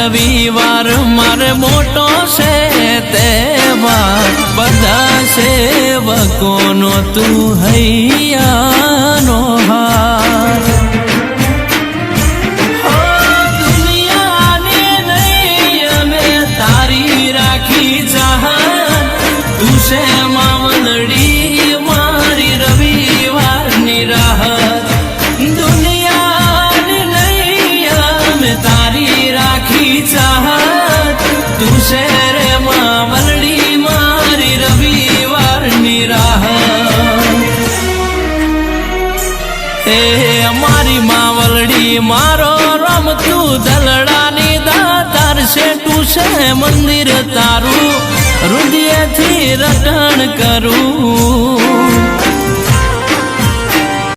રવિવાર મારે મોટો છે તહેવાર બધા સેવકોનો તું હૈયાનો હાર દુનિયાને નહીં અમે તારી રાખી ચાહત તું છે માવલડી મારી રવિવારની રાહત દુનિયાને નહીં અમે તારી રાખી ચાહત તું છે રે માવલડી મારી રવિવારની રાહત એ મારી માવલડી મારો રમતું દલડાની દાતાર છે તું છે મંદિર તારું હૃદયથી રટણ કરું